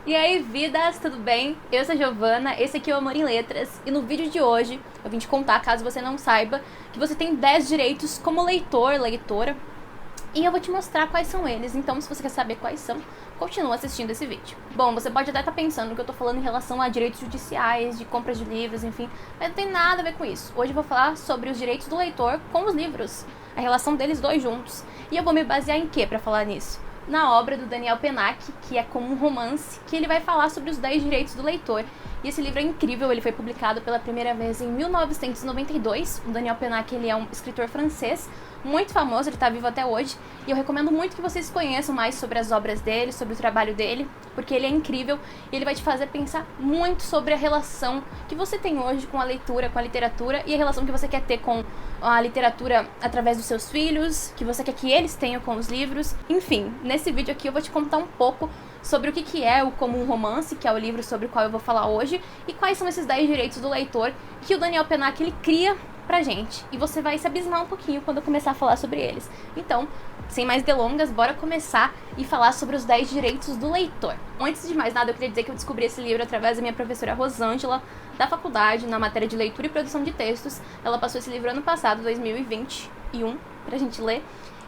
E aí, vidas, tudo bem? Eu sou a Giovana, esse aqui é o Amor em Letras, e no vídeo de hoje eu vim te contar, caso você não saiba, que você tem 10 direitos como leitor, leitora, e eu vou te mostrar quais são eles. Então, se você quer saber quais são, continua assistindo esse vídeo. Bom, você pode até estar pensando que eu tô falando em relação a direitos judiciais, de compras de livros, enfim, mas não tem nada a ver com isso. Hoje eu vou falar sobre os direitos do leitor com os livros, a relação deles dois juntos, e eu vou me basear em quê para falar nisso? Na obra do Daniel Pennac, que é como um romance, que ele vai falar sobre os 10 direitos do leitor. E esse livro é incrível, ele foi publicado pela primeira vez em 1992. O Daniel Pennac, ele é um escritor francês, muito famoso, ele está vivo até hoje. E eu recomendo muito que vocês conheçam mais sobre as obras dele, sobre o trabalho dele, porque ele é incrível e ele vai te fazer pensar muito sobre a relação que você tem hoje com a leitura, com a literatura, e a relação que você quer ter com a literatura através dos seus filhos, que você quer que eles tenham com os livros. Enfim, nesse vídeo aqui eu vou te contar um pouco sobre o que é o Como um Romance, que é o livro sobre o qual eu vou falar hoje, e quais são esses 10 direitos do leitor que o Daniel Pennac ele cria pra gente. E você vai se abismar um pouquinho quando eu começar a falar sobre eles. Então, sem mais delongas, bora começar e falar sobre os 10 direitos do leitor. Antes de mais nada, eu queria dizer que eu descobri esse livro através da minha professora Rosângela, da faculdade, na matéria de leitura e produção de textos. Ela passou esse livro ano passado, 2021, pra gente ler.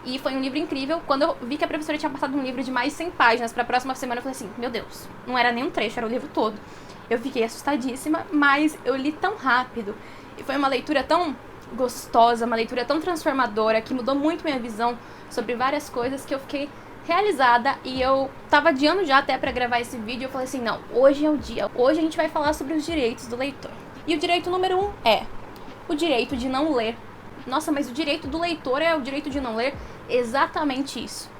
E foi um livro incrível. Quando eu vi que a professora tinha passado um livro de mais de 100 páginas pra próxima semana, eu falei assim, meu Deus, não era nem um trecho, era o livro todo. Eu fiquei assustadíssima, mas eu li tão rápido. E foi uma leitura tão gostosa, uma leitura tão transformadora, que mudou muito minha visão sobre várias coisas, que eu fiquei realizada. E eu tava adiando já até pra gravar esse vídeo. Eu falei assim, não, hoje é o dia. Hoje a gente vai falar sobre os direitos do leitor. E o direito número 1 é o direito de não ler. Nossa, mas o direito do leitor é o direito de não ler? Exatamente isso.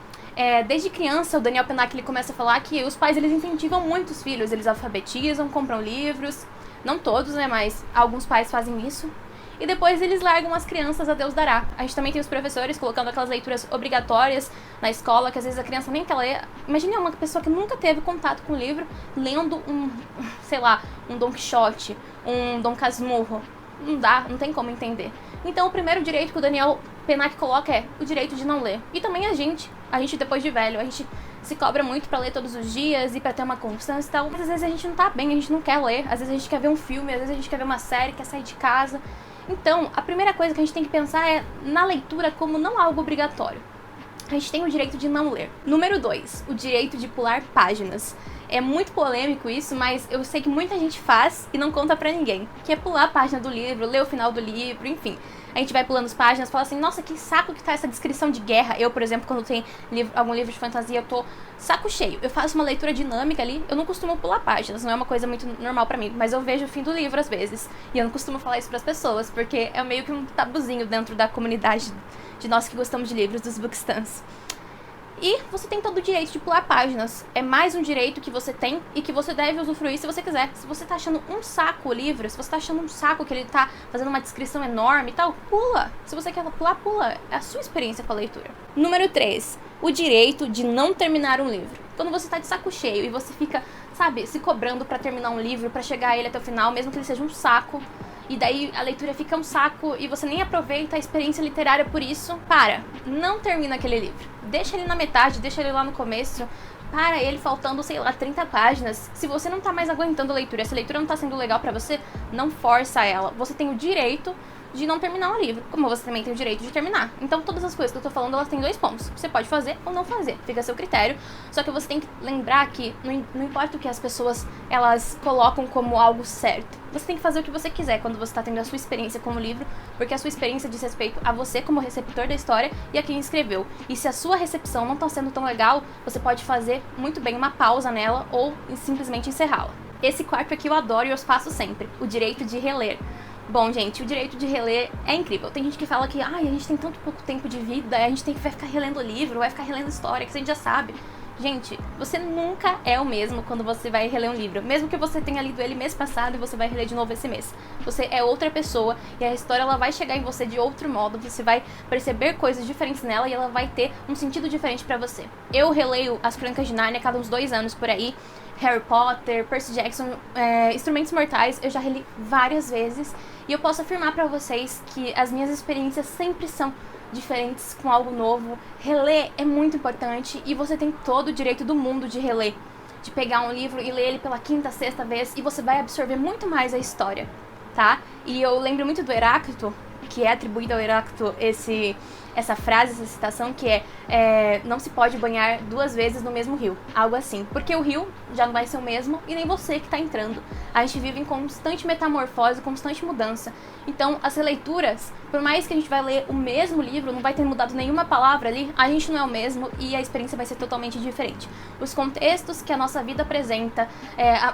Desde criança, o Daniel Pennac ele começa a falar que os pais eles incentivam muito os filhos, eles alfabetizam, compram livros, não todos, né, mas alguns pais fazem isso, e depois eles largam as crianças a Deus dará. A gente também tem os professores colocando aquelas leituras obrigatórias na escola, que às vezes a criança nem quer ler. Imagine uma pessoa que nunca teve contato com o livro, lendo sei lá, um Don Quixote, um Dom Casmurro. Não dá, não tem como entender. Então o primeiro direito que o Daniel Pennac coloca é o direito de não ler. E também a gente depois de velho, a gente se cobra muito pra ler todos os dias e pra ter uma constância e tal, mas às vezes a gente não tá bem, a gente não quer ler, às vezes a gente quer ver um filme, às vezes a gente quer ver uma série, quer sair de casa. Então, a primeira coisa que a gente tem que pensar é na leitura como não algo obrigatório. A gente tem o direito de não ler. Número 2, o direito de pular páginas. É muito polêmico isso, mas eu sei que muita gente faz e não conta pra ninguém. Que é pular a página do livro, ler o final do livro, enfim. A gente vai pulando as páginas, fala assim, nossa, que saco que tá essa descrição de guerra. Eu, por exemplo, quando tem algum livro de fantasia, eu tô saco cheio. Eu faço uma leitura dinâmica ali, eu não costumo pular páginas, não é uma coisa muito normal pra mim, mas eu vejo o fim do livro às vezes. E eu não costumo falar isso pras pessoas, porque é meio que um tabuzinho dentro da comunidade de nós que gostamos de livros, dos bookstans. E você tem todo o direito de pular páginas. É mais um direito que você tem e que você deve usufruir se você quiser. Se você tá achando um saco o livro, se você tá achando um saco que ele tá fazendo uma descrição enorme e tal, pula. Se você quer pular, pula. É a sua experiência com a leitura. Número 3. O direito de não terminar um livro. Quando você tá de saco cheio e você fica, sabe, se cobrando pra terminar um livro, pra chegar a ele até o final, mesmo que ele seja um saco, e daí a leitura fica um saco e você nem aproveita a experiência literária por isso, não termina aquele livro. Deixa ele na metade, deixa ele lá no começo, para ele faltando, sei lá, 30 páginas. Se você não tá mais aguentando a leitura, se a leitura não tá sendo legal pra você, não força ela. Você tem o direito de não terminar um livro, como você também tem o direito de terminar. Então todas as coisas que eu tô falando, elas têm 2 pontos. Você pode fazer ou não fazer, fica a seu critério. Só que você tem que lembrar que não importa o que as pessoas elas colocam como algo certo. Você tem que fazer o que você quiser quando você tá tendo a sua experiência com o livro, porque a sua experiência diz respeito a você como receptor da história e a quem escreveu. E se a sua recepção não tá sendo tão legal, você pode fazer muito bem uma pausa nela ou simplesmente encerrá-la. Esse quarto aqui eu adoro e eu faço sempre, o direito de reler. Bom, gente, o direito de reler é incrível. Tem gente que fala que a gente tem tanto pouco tempo de vida, a gente vai ficar relendo livro, vai ficar relendo história, que a gente já sabe. Gente, você nunca é o mesmo quando você vai reler um livro. Mesmo que você tenha lido ele mês passado e você vai reler de novo esse mês. Você é outra pessoa e a história ela vai chegar em você de outro modo. Você vai perceber coisas diferentes nela e ela vai ter um sentido diferente pra você. Eu releio As Crônicas de Nárnia a cada uns 2 anos por aí. Harry Potter, Percy Jackson, Instrumentos Mortais, eu já reli várias vezes. E eu posso afirmar pra vocês que as minhas experiências sempre são diferentes, com algo novo. Reler é muito importante e você tem todo o direito do mundo de reler. de pegar um livro e ler ele pela quinta, sexta vez, e você vai absorver muito mais a história, tá? E eu lembro muito do Heráclito, que é atribuído ao Heráclito essa frase, essa citação, que não se pode banhar 2 vezes no mesmo rio, algo assim, porque o rio já não vai ser o mesmo e nem você que está entrando. A gente vive em constante metamorfose, constante mudança. Então, as releituras, por mais que a gente vai ler o mesmo livro, não vai ter mudado nenhuma palavra ali, a gente não é o mesmo e a experiência vai ser totalmente diferente. Os contextos que a nossa vida apresenta,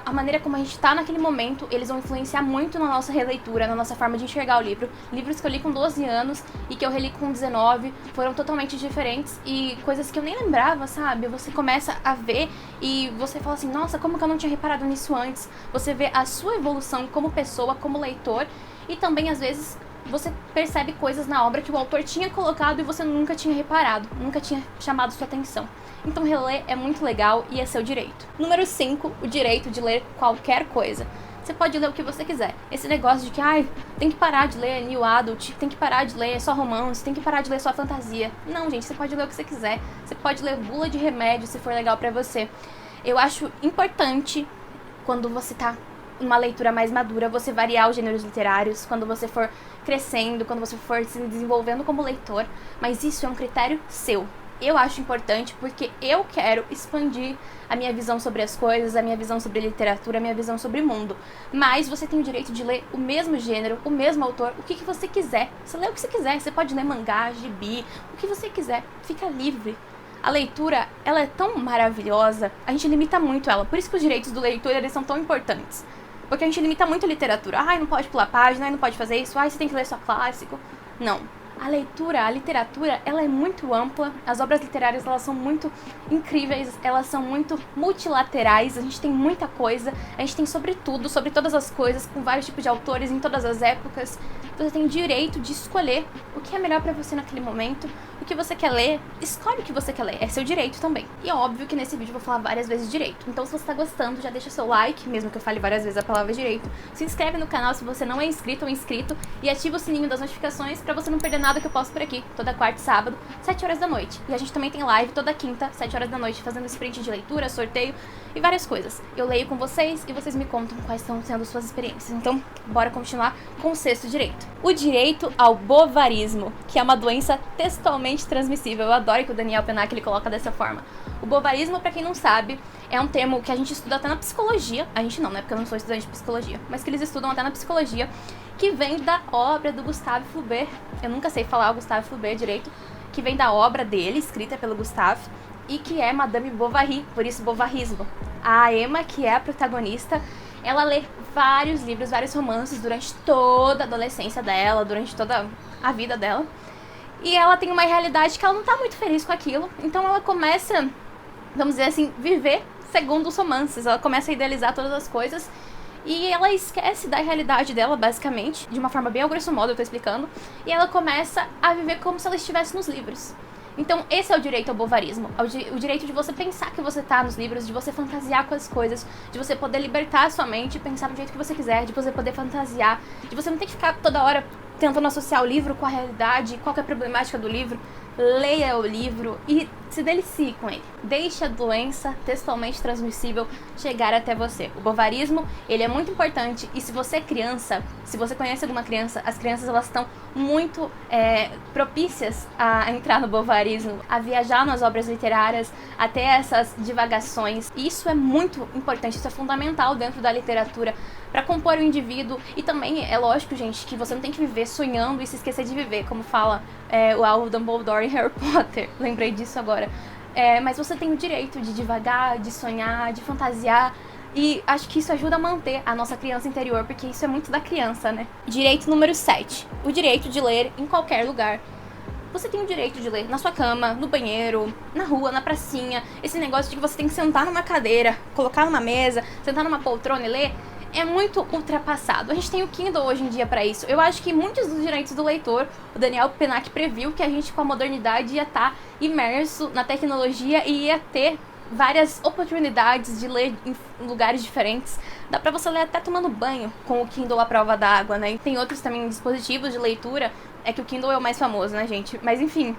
a maneira como a gente está naquele momento, eles vão influenciar muito na nossa releitura, na nossa forma de enxergar o livro. Livros que eu li com 12 anos e que eu reli com 19 foram totalmente diferentes e coisas que eu nem lembrava, sabe? Você começa a ver e você fala assim, nossa, como que eu não tinha reparado nisso antes? Você vê a sua evolução como pessoa, como leitor, e também às vezes você percebe coisas na obra que o autor tinha colocado e você nunca tinha reparado, nunca tinha chamado sua atenção. Então reler é muito legal e é seu direito. Número 5, o direito de ler qualquer coisa. Você pode ler o que você quiser. Esse negócio de que, tem que parar de ler New Adult, tem que parar de ler só romance, tem que parar de ler só fantasia. Não, gente, você pode ler o que você quiser. Você pode ler bula de remédio se for legal pra você. Eu acho importante, quando você tá numa leitura mais madura, você variar os gêneros literários, quando você for crescendo, quando você for se desenvolvendo como leitor, mas isso é um critério seu. Eu acho importante porque eu quero expandir a minha visão sobre as coisas, a minha visão sobre literatura, a minha visão sobre o mundo. Mas você tem o direito de ler o mesmo gênero, o mesmo autor, o que você quiser. Você lê o que você quiser, você pode ler mangá, gibi, o que você quiser. Fica livre. A leitura, ela é tão maravilhosa, a gente limita muito ela. Por isso que os direitos do leitor, eles são tão importantes. Porque a gente limita muito a literatura. Não pode pular página, não pode fazer isso. Você tem que ler só clássico. Não. A leitura, a literatura, ela é muito ampla. As obras literárias, elas são muito incríveis. Elas são muito multilaterais. A gente tem muita coisa. A gente tem sobre tudo, sobre todas as coisas, com vários tipos de autores em todas as épocas. Você tem o direito de escolher o que é melhor pra você naquele momento. O que você quer ler, escolhe o que você quer ler. É seu direito também. E é óbvio que nesse vídeo eu vou falar várias vezes direito. Então se você tá gostando, já deixa seu like, mesmo que eu fale várias vezes a palavra direito. Se inscreve no canal se você não é inscrito ou inscrito. E ativa o sininho das notificações pra você não perder nada que eu posto por aqui. Toda quarta e sábado, 7 horas da noite. E a gente também tem live toda quinta, 7 horas da noite, fazendo sprint de leitura, sorteio e várias coisas. Eu leio com vocês e vocês me contam quais estão sendo suas experiências. Então, bora continuar com o 6º direito. O direito ao bovarismo, que é uma doença textualmente transmissível. Eu adoro que o Daniel Penac ele coloca dessa forma. O bovarismo, pra quem não sabe, é um termo que a gente estuda até na psicologia. A gente não, né? Porque eu não sou estudante de psicologia. Mas que eles estudam até na psicologia, que vem da obra do Gustave Flaubert. Eu nunca sei falar o Gustave Flaubert direito. Que vem da obra dele, escrita pelo Gustave, e que é Madame Bovary, por isso bovarismo. A Emma, que é a protagonista, ela lê vários livros, vários romances durante toda a adolescência dela, durante toda a vida dela. E ela tem uma realidade que ela não tá muito feliz com aquilo. Então ela começa, vamos dizer assim, viver segundo os romances. Ela começa a idealizar todas as coisas. E ela esquece da realidade dela, basicamente. De uma forma bem grosso modo, eu tô explicando. E ela começa a viver como se ela estivesse nos livros. Então esse é o direito ao bovarismo. O direito de você pensar que você tá nos livros, de você fantasiar com as coisas, de você poder libertar a sua mente e pensar do jeito que você quiser, de você poder fantasiar, de você não ter que ficar toda hora tentando associar o livro com a realidade, qual que é a problemática do livro. Leia o livro e se delicie com ele. Deixe a doença textualmente transmissível chegar até você. O bovarismo, ele é muito importante e se você é criança, se você conhece alguma criança, as crianças elas estão muito propícias a entrar no bovarismo, a viajar nas obras literárias, a ter essas divagações. E isso é muito importante, isso é fundamental dentro da literatura para compor o indivíduo. E também é lógico, gente, que você não tem que viver sonhando e se esquecer de viver, como fala o Alvo Dumbledore em Harry Potter. Lembrei disso agora. Mas você tem o direito de divagar, de sonhar, de fantasiar. E acho que isso ajuda a manter a nossa criança interior, porque isso é muito da criança, né? Direito número 7. O direito de ler em qualquer lugar. Você tem o direito de ler na sua cama, no banheiro, na rua, na pracinha. Esse negócio de que você tem que sentar numa cadeira, colocar numa mesa, sentar numa poltrona e ler, é muito ultrapassado. A gente tem o Kindle hoje em dia pra isso. Eu acho que muitos dos direitos do leitor, o Daniel Penac previu que a gente com a modernidade ia estar imerso na tecnologia e ia ter várias oportunidades de ler em lugares diferentes. Dá pra você ler até tomando banho com o Kindle à prova d'água, né? E tem outros também dispositivos de leitura. É que o Kindle é o mais famoso, né, gente? Mas enfim,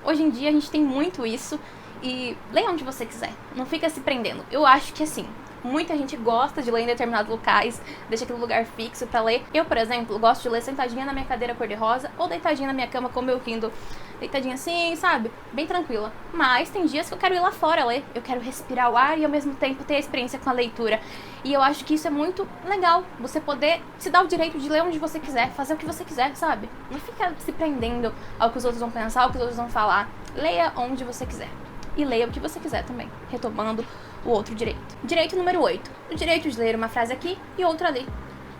hoje em dia a gente tem muito isso. E leia onde você quiser, não fica se prendendo. Eu acho que assim, muita gente gosta de ler em determinados locais, deixa aquele lugar fixo pra ler. Eu, por exemplo, gosto de ler sentadinha na minha cadeira cor-de-rosa ou deitadinha na minha cama com o meu Kindle. Deitadinha assim, sabe? Bem tranquila. Mas tem dias que eu quero ir lá fora ler. Eu quero respirar o ar e ao mesmo tempo ter a experiência com a leitura. E eu acho que isso é muito legal. Você poder se dar o direito de ler onde você quiser, fazer o que você quiser, sabe? Não fica se prendendo ao que os outros vão pensar, ao que os outros vão falar. Leia onde você quiser. E leia o que você quiser também, retomando o outro direito. Direito número 8. O direito de ler uma frase aqui e outra ali.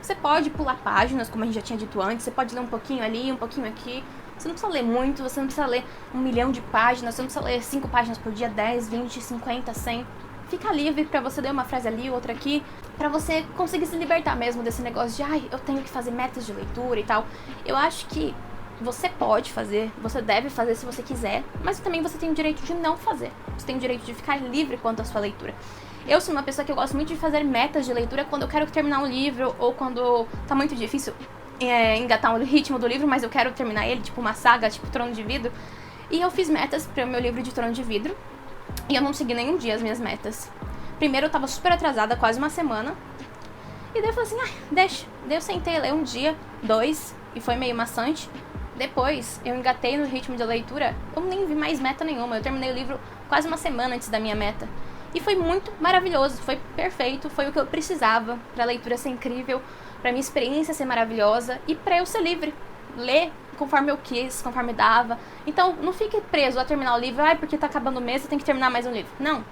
Você pode pular páginas, como a gente já tinha dito antes, você pode ler um pouquinho ali, um pouquinho aqui. Você não precisa ler muito, você não precisa ler 1 milhão de páginas, você não precisa ler 5 páginas por dia, 10, 20, 50, 100. Fica livre pra você ler uma frase ali, outra aqui, pra você conseguir se libertar mesmo desse negócio de, ai, eu tenho que fazer metas de leitura e tal. Eu acho que você pode fazer, você deve fazer se você quiser, mas também você tem o direito de não fazer. Você tem o direito de ficar livre quanto à sua leitura. Eu sou uma pessoa que eu gosto muito de fazer metas de leitura quando eu quero terminar um livro ou quando tá muito difícil engatar o ritmo do livro, mas eu quero terminar ele, tipo uma saga, tipo Trono de Vidro. E eu fiz metas para o meu livro de Trono de Vidro e eu não segui nenhum dia as minhas metas. Primeiro eu tava super atrasada, quase uma semana. E daí eu falei assim, deixa. Daí eu sentei, ler um dia, 2, e foi meio maçante. Depois, eu engatei no ritmo de leitura, eu nem vi mais meta nenhuma. Eu terminei o livro quase uma semana antes da minha meta. E foi muito maravilhoso, foi perfeito, foi o que eu precisava pra leitura ser incrível, pra minha experiência ser maravilhosa e pra eu ser livre. Ler conforme eu quis, conforme dava. Então, não fique preso a terminar o livro, porque tá acabando o mês, você tem que terminar mais um livro. Não.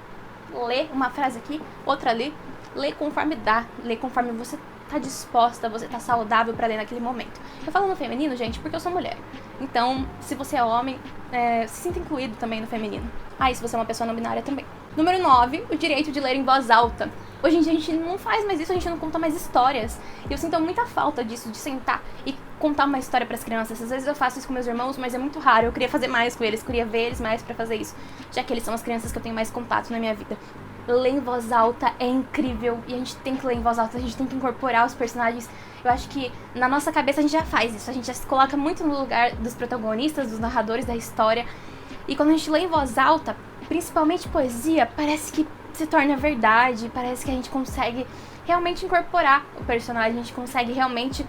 Lê uma frase aqui, outra ali. Lê conforme dá, lê conforme você tá disposta, você tá saudável pra ler naquele momento. Eu falo no feminino, gente, porque eu sou mulher. Então, se você é homem, se sinta incluído também no feminino. E se você é uma pessoa não binária também. Número 9, o direito de ler em voz alta. Hoje em dia a gente não faz mais isso, a gente não conta mais histórias. E eu sinto muita falta disso, de sentar e contar uma história pras crianças. Às vezes eu faço isso com meus irmãos, mas é muito raro. Eu queria fazer mais com eles, queria ver eles mais pra fazer isso. Já que eles são as crianças que eu tenho mais contato na minha vida. Ler em voz alta é incrível e a gente tem que ler em voz alta, a gente tem que incorporar os personagens. Eu acho que na nossa cabeça a gente já faz isso, a gente já se coloca muito no lugar dos protagonistas, dos narradores da história. E quando a gente lê em voz alta, principalmente poesia, parece que se torna verdade, parece que a gente consegue realmente incorporar o personagem, a gente consegue realmente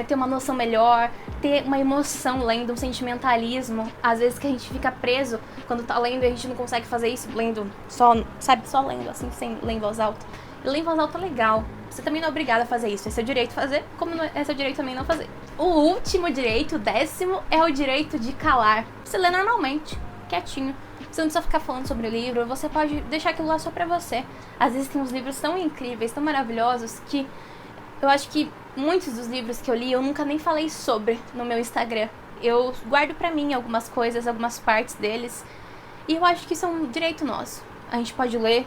ter uma noção melhor, ter uma emoção lendo, um sentimentalismo. Às vezes que a gente fica preso quando tá lendo e a gente não consegue fazer isso lendo só, sabe, só lendo, assim, sem ler em voz alta. E ler em voz alta é legal. Você também não é obrigado a fazer isso, é seu direito fazer, como é seu direito também não fazer. O último direito, o 10º, é o direito de calar. Você lê normalmente, quietinho. Você não precisa ficar falando sobre o livro, você pode deixar aquilo lá só pra você. Às vezes tem uns livros tão incríveis, tão maravilhosos, que eu acho que muitos dos livros que eu li eu nunca nem falei sobre no meu Instagram. Eu guardo pra mim algumas coisas, algumas partes deles, e eu acho que isso é um direito nosso. A gente pode ler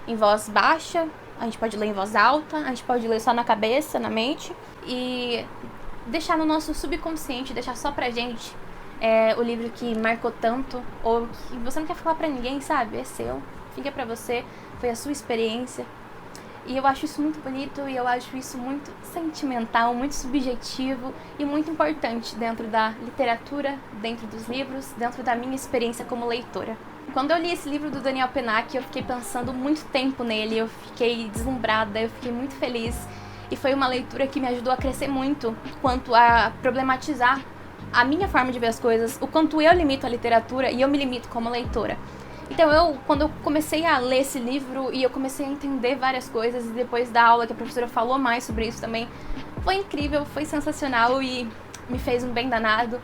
em voz baixa, a gente pode ler em voz alta, a gente pode ler só na cabeça, na mente, e deixar no nosso subconsciente, deixar só pra gente o livro que marcou tanto, ou que você não quer falar pra ninguém, sabe? É seu, fica pra você, foi a sua experiência. E eu acho isso muito bonito e eu acho isso muito sentimental, muito subjetivo e muito importante dentro da literatura, dentro dos livros, dentro da minha experiência como leitora. Quando eu li esse livro do Daniel Pennac, eu fiquei pensando muito tempo nele, eu fiquei deslumbrada, eu fiquei muito feliz. E foi uma leitura que me ajudou a crescer muito quanto a problematizar a minha forma de ver as coisas, o quanto eu limito a literatura e eu me limito como leitora. Então quando eu comecei a ler esse livro e eu comecei a entender várias coisas, e depois da aula que a professora falou mais sobre isso também, foi incrível, foi sensacional e me fez um bem danado.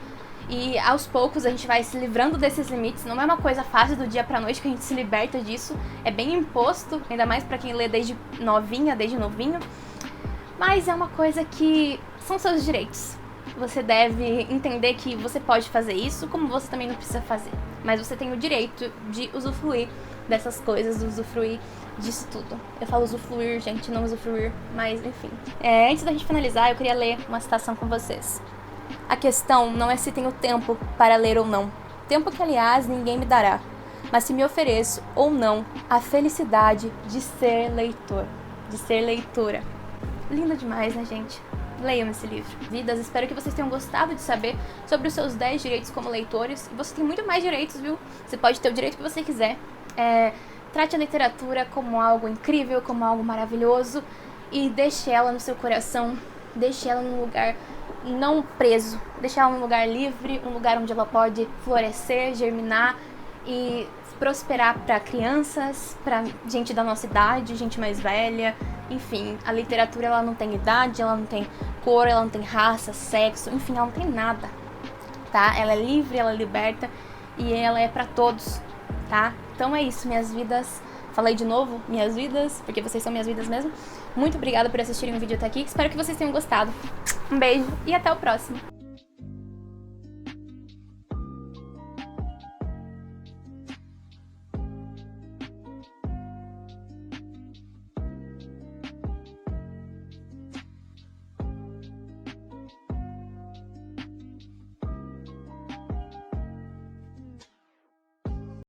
E aos poucos a gente vai se livrando desses limites, não é uma coisa fácil do dia pra noite que a gente se liberta disso, é bem imposto, ainda mais pra quem lê desde novinha, desde novinho, mas é uma coisa que são seus direitos. Você deve entender que você pode fazer isso, como você também não precisa fazer. Mas você tem o direito de usufruir dessas coisas, de usufruir disso tudo. Eu falo usufruir, gente, não usufruir, mas enfim. Antes da gente finalizar, eu queria ler uma citação com vocês. A questão não é se tenho tempo para ler ou não. Tempo que, aliás, ninguém me dará. Mas se me ofereço ou não a felicidade de ser leitor, de ser leitora. Lindo demais, né, gente? Leiam esse livro. Vidas, espero que vocês tenham gostado de saber sobre os seus 10 direitos como leitores. E você tem muito mais direitos, viu? Você pode ter o direito que você quiser. Trate a literatura como algo incrível, como algo maravilhoso e deixe ela no seu coração, deixe ela num lugar não preso, deixe ela num lugar livre, um lugar onde ela pode florescer, germinar e prosperar para crianças, para gente da nossa idade, gente mais velha. Enfim, a literatura ela não tem idade, ela não tem cor, ela não tem raça, sexo, enfim, ela não tem nada, tá? Ela é livre, ela é liberta e ela é para todos, tá? Então é isso, minhas vidas. Falei de novo, minhas vidas, porque vocês são minhas vidas mesmo. Muito obrigada por assistirem o vídeo até aqui. Espero que vocês tenham gostado. Um beijo e até o próximo.